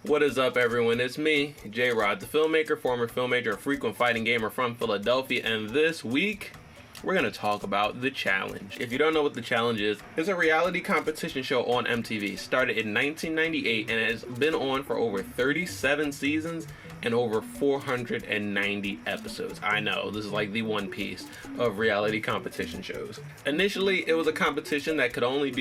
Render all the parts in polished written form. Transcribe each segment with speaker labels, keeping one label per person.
Speaker 1: What is up, everyone? It's me, Jrod, the filmmaker, former filmmaker, frequent fighting gamer from Philadelphia, and this week we're going to talk about The Challenge. If you don't know what The Challenge is, it's a reality competition show on MTV. Started in 1998 and has been on for over 37 seasons and over 490 episodes. I know, this is like the One Piece of reality competition shows. Initially, it was a competition that could only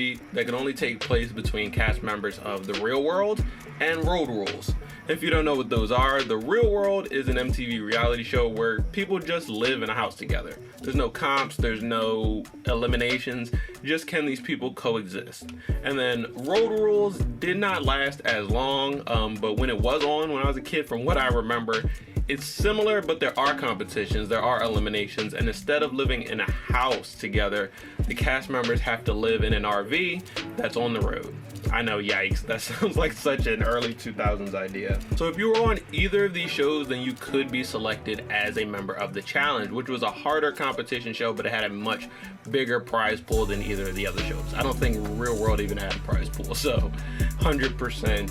Speaker 1: take place between cast members of The Real World and Road Rules. If you don't know what those are, The Real World is an MTV reality show where people just live in a house together. There's no comps, there's no eliminations, just can these people coexist. And then Road Rules did not last as long, but when it was on, when I was a kid, from what I remember, it's similar, but there are competitions, there are eliminations, and instead of living in a house together, the cast members have to live in an RV that's on the road. I know, yikes, that sounds like such an early 2000s idea. So if you were on either of these shows, then you could be selected as a member of The Challenge, which was a harder competition show, but it had a much bigger prize pool than either of the other shows. I don't think Real World even had a prize pool, so 100%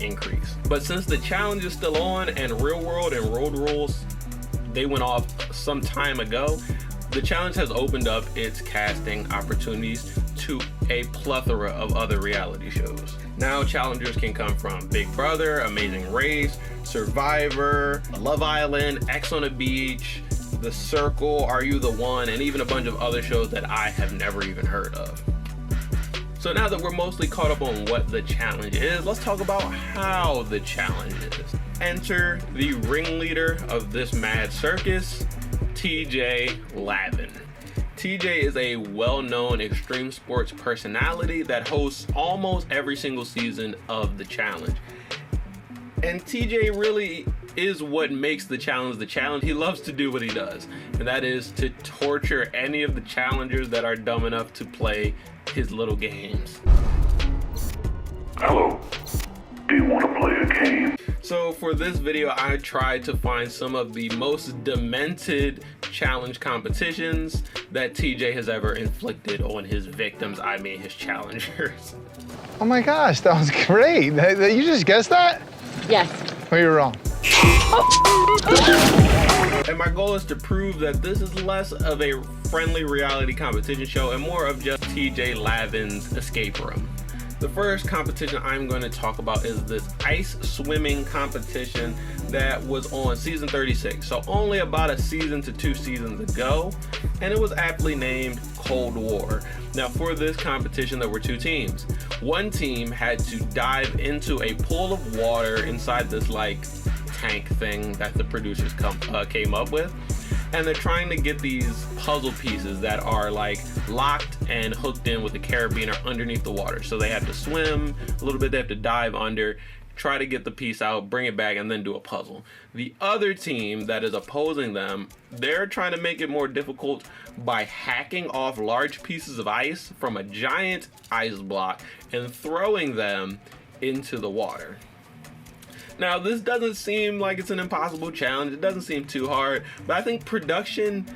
Speaker 1: increase. But since The Challenge is still on and Real World and Road Rules, they went off some time ago, The Challenge has opened up its casting opportunities to a plethora of other reality shows. Now challengers can come from Big Brother, Amazing Race, Survivor, Love Island, X on the Beach, The Circle, Are You the One, and even a bunch of other shows that I have never even heard of. So now that we're mostly caught up on what The Challenge is, let's talk about how The Challenge is. Enter the ringleader of this mad circus, TJ Lavin. TJ is a well-known extreme sports personality that hosts almost every single season of The Challenge. And TJ really is what makes The Challenge The Challenge. He loves to do what he does, and that is to torture any of the challengers that are dumb enough to play his little games.
Speaker 2: Hello, do you want to play a game?
Speaker 1: So for this video, I tried to find some of the most demented challenge competitions that TJ has ever inflicted on his victims, I mean his challengers.
Speaker 3: Oh my gosh, that was great. You just guessed that?
Speaker 4: Yes.
Speaker 3: Oh, you're wrong.
Speaker 1: And my goal is to prove that this is less of a friendly reality competition show and more of just TJ Lavin's escape room. The first competition I'm going to talk about is this ice swimming competition that was on season 36, so only about a season to 2 seasons ago, and it was aptly named Cold War. Now for this competition there were 2 teams. One team had to dive into a pool of water inside this like tank thing that the producers came up with, and they're trying to get these puzzle pieces that are like locked and hooked in with a carabiner underneath the water. So they have to swim a little bit, they have to dive under, try to get the piece out, bring it back, and then do a puzzle. The other team that is opposing them, they're trying to make it more difficult by hacking off large pieces of ice from a giant ice block and throwing them into the water. Now, this doesn't seem like it's an impossible challenge. It doesn't seem too hard, but I think production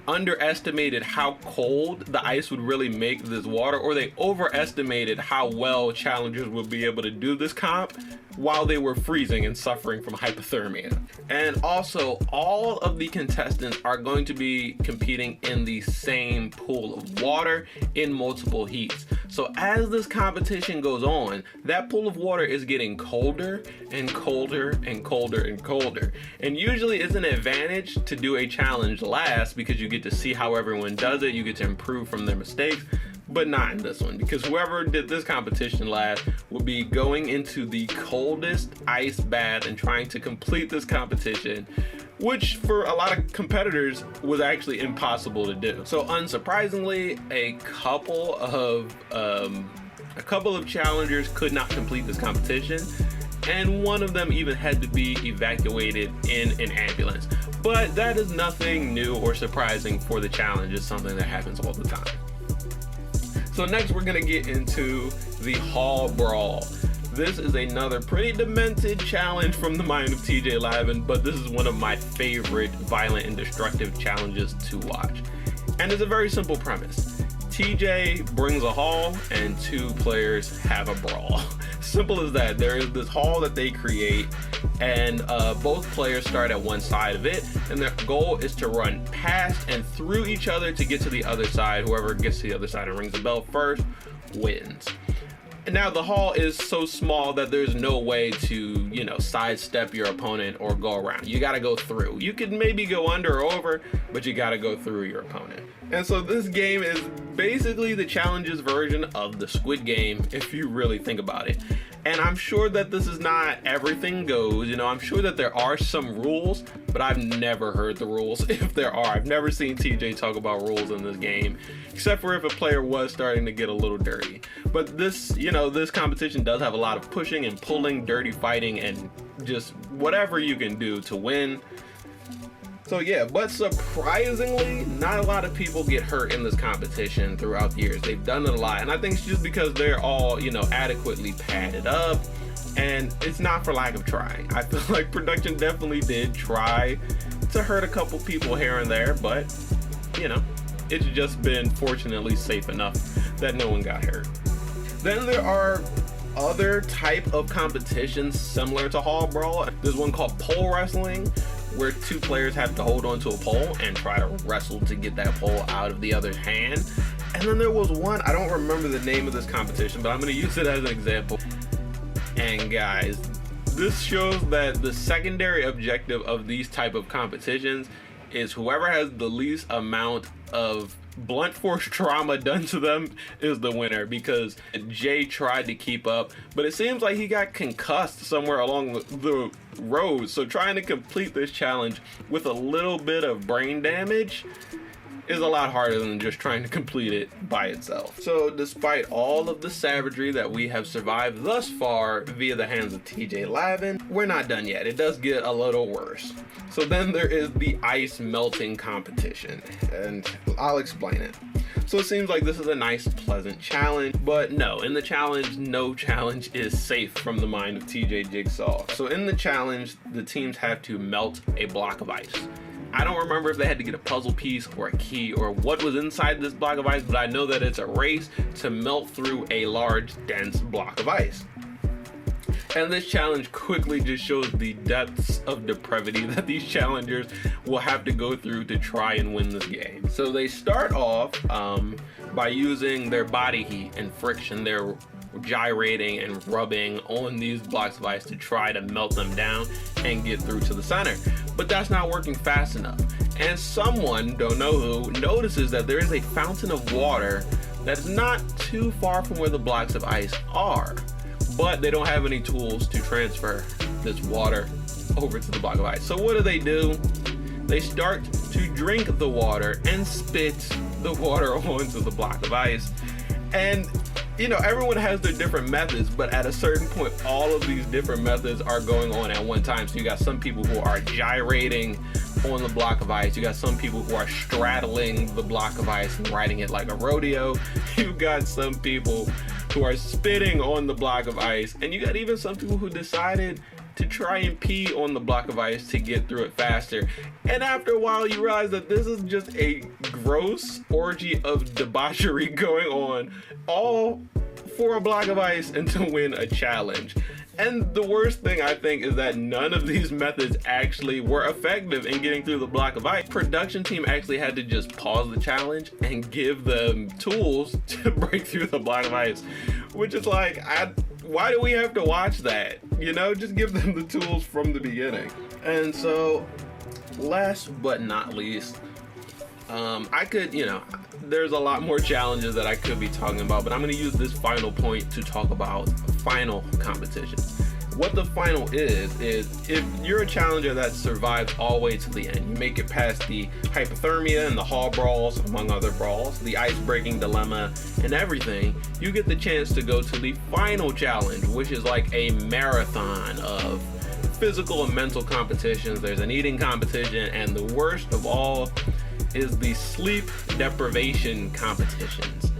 Speaker 1: underestimated how cold the ice would really make this water, or they overestimated how well challengers would be able to do this comp while they were freezing and suffering from hypothermia. And also, all of the contestants are going to be competing in the same pool of water in multiple heats. So as this competition goes on, that pool of water is getting colder and colder and colder and colder. And usually it's an advantage to do a challenge last because you get to see how everyone does it, you get to improve from their mistakes. But not in this one, because whoever did this competition last would be going into the coldest ice bath and trying to complete this competition, which for a lot of competitors was actually impossible to do. So unsurprisingly, a couple of challengers could not complete this competition, and one of them even had to be evacuated in an ambulance. But that is nothing new or surprising for The Challenge. It's something that happens all the time. So next we're gonna get into the Hall Brawl. This is another pretty demented challenge from the mind of TJ Lavin, but this is one of my favorite violent and destructive challenges to watch. And it's a very simple premise. TJ brings a hall and 2 players have a brawl. Simple as that. There is this hall that they create, and both players start at one side of it, and their goal is to run past and through each other to get to the other side. Whoever gets to the other side and rings the bell first wins. And now the hall is so small that there's no way to, you know, sidestep your opponent or go around. You gotta go through. You could maybe go under or over, but you gotta go through your opponent. And so this game is basically the challenges version of the Squid Game, if you really think about it. And I'm sure that this is not everything goes, you know, I'm sure that there are some rules, but I've never heard the rules if there are. I've never seen TJ talk about rules in this game, except for if a player was starting to get a little dirty. But this, you know, this competition does have a lot of pushing and pulling, dirty fighting, and just whatever you can do to win. So yeah, but surprisingly, not a lot of people get hurt in this competition throughout the years. They've done it a lot, and I think it's just because they're all, you know, adequately padded up, and it's not for lack of trying. I feel like production definitely did try to hurt a couple people here and there, but, you know, it's just been fortunately safe enough that no one got hurt. Then there are other type of competitions similar to Hall Brawl. There's one called pole wrestling, where two players have to hold on to a pole and try to wrestle to get that pole out of the other's hand. And then there was one, I don't remember the name of this competition, but I'm going to use it as an example. And guys, this shows that the secondary objective of these type of competitions is whoever has the least amount of blunt force trauma done to them is the winner, because Jay tried to keep up, but it seems like he got concussed somewhere along the road. So trying to complete this challenge with a little bit of brain damage is a lot harder than just trying to complete it by itself. So despite all of the savagery that we have survived thus far via the hands of TJ Lavin, we're not done yet. It does get a little worse. So then there is the ice melting competition, and I'll explain it. So it seems like this is a nice, pleasant challenge, but no, in the challenge, no challenge is safe from the mind of TJ Jigsaw. So in the challenge, the teams have to melt a block of ice. I don't remember if they had to get a puzzle piece or a key or what was inside this block of ice, but I know that it's a race to melt through a large, dense block of ice. And this challenge quickly just shows the depths of depravity that these challengers will have to go through to try and win this game. So they start off by using their body heat and friction. They're gyrating and rubbing on these blocks of ice to try to melt them down and get through to the center. But that's not working fast enough. And someone, don't know who, notices that there is a fountain of water that's not too far from where the blocks of ice are. But they don't have any tools to transfer this water over to the block of ice. So what do? They start to drink the water and spit the water onto the block of ice. And, you know, everyone has their different methods, but at a certain point, all of these different methods are going on at one time. So you got some people who are gyrating on the block of ice. You got some people who are straddling the block of ice and riding it like a rodeo. You've got some people who are spitting on the block of ice, and you got even some people who decided to try and pee on the block of ice to get through it faster. And after a while, you realize that this is just a gross orgy of debauchery going on, all for a block of ice and to win a challenge. And the worst thing, I think, is that none of these methods actually were effective in getting through the block of ice. Production team actually had to just pause the challenge and give them tools to break through the block of ice, which is like, why do we have to watch that? You know, just give them the tools from the beginning. And so, last but not least, I could, you know, there's a lot more challenges that I could be talking about, but I'm going to use this final point to talk about final competitions. What the final is if you're a challenger that survives all the way to the end, you make it past the hypothermia and the hall brawls, among other brawls, the ice breaking dilemma and everything, you get the chance to go to the final challenge, which is like a marathon of physical and mental competitions. There's an eating competition, and the worst of all is the sleep deprivation competitions.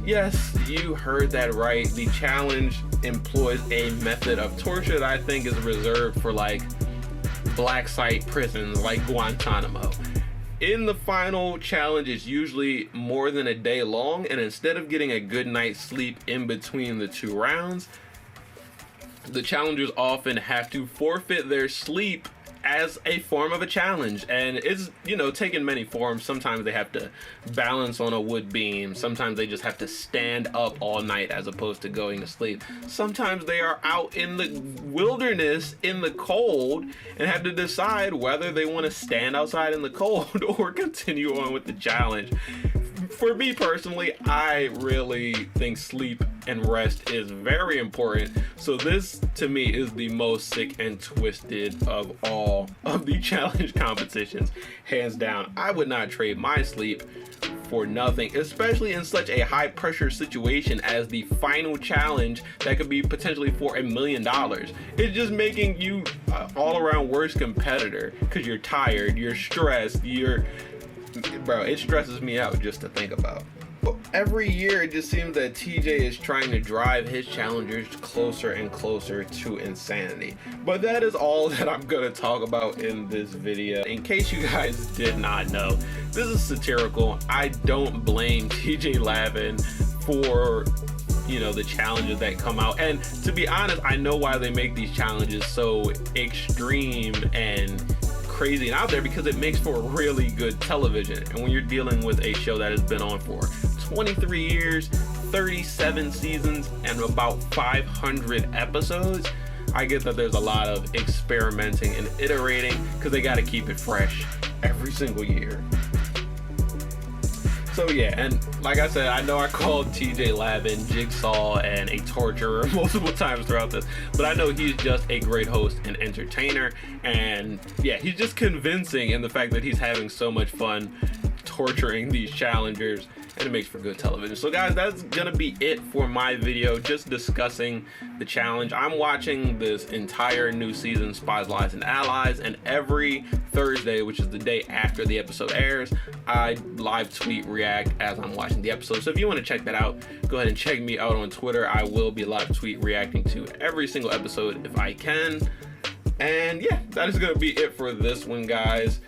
Speaker 1: Yes, you heard that right. The challenge employs a method of torture that I think is reserved for like black site prisons like Guantanamo. In the final challenge, it's usually more than a day long, and instead of getting a good night's sleep in between the two rounds, the challengers often have to forfeit their sleep as a form of a challenge, and it's, you know, taking many forms. Sometimes they have to balance on a wood beam, sometimes they just have to stand up all night as opposed to going to sleep, sometimes they are out in the wilderness in the cold and have to decide whether they want to stand outside in the cold or continue on with the challenge. For me personally, I really think sleep and rest is very important. So this, to me, is the most sick and twisted of all of the challenge competitions. Hands down, I would not trade my sleep for nothing, especially in such a high pressure situation as the final challenge that could be potentially for $1 million. It's just making you all around worse competitor because you're tired, you're stressed, bro, it stresses me out just to think about. Every year it just seems that TJ is trying to drive his challengers closer and closer to insanity. But that is all that I'm gonna talk about in this video. In case you guys did not know, this is satirical. I don't blame TJ Lavin for, you know, the challenges that come out. And to be honest, I know why they make these challenges so extreme and crazy and out there, because it makes for really good television. And when you're dealing with a show that has been on for 23 years, 37 seasons, and about 500 episodes, I get that there's a lot of experimenting and iterating because they got to keep it fresh every single year. So yeah, and like I said, I know I called TJ Lavin Jigsaw and a torturer multiple times throughout this, but I know he's just a great host and entertainer, and yeah, he's just convincing in the fact that he's having so much fun torturing these challengers, and it makes for good television. So guys, that's gonna be it for my video, just discussing the challenge. I'm watching this entire new season, Spies, Lies, and Allies, and every Thursday, which is the day after the episode airs, I live tweet react as I'm watching the episode. So if you want to check that out, go ahead and check me out on Twitter. I will be live tweet reacting to every single episode if I can. And yeah, that is gonna be it for this one, guys.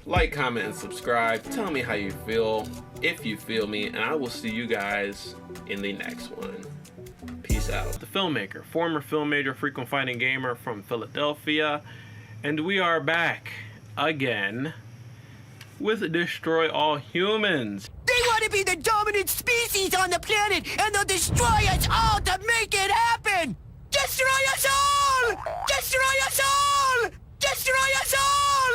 Speaker 1: Like, comment, and subscribe. Tell me how you feel, if you feel me, and I will see you guys in the next one. Peace out. The filmmaker, former film major, frequent fighting gamer from Philadelphia, and we are back again with Destroy All Humans.
Speaker 4: They want to be the dominant species on the planet, and they'll destroy us all to make it happen! Destroy us all! Destroy us all! Destroy us all!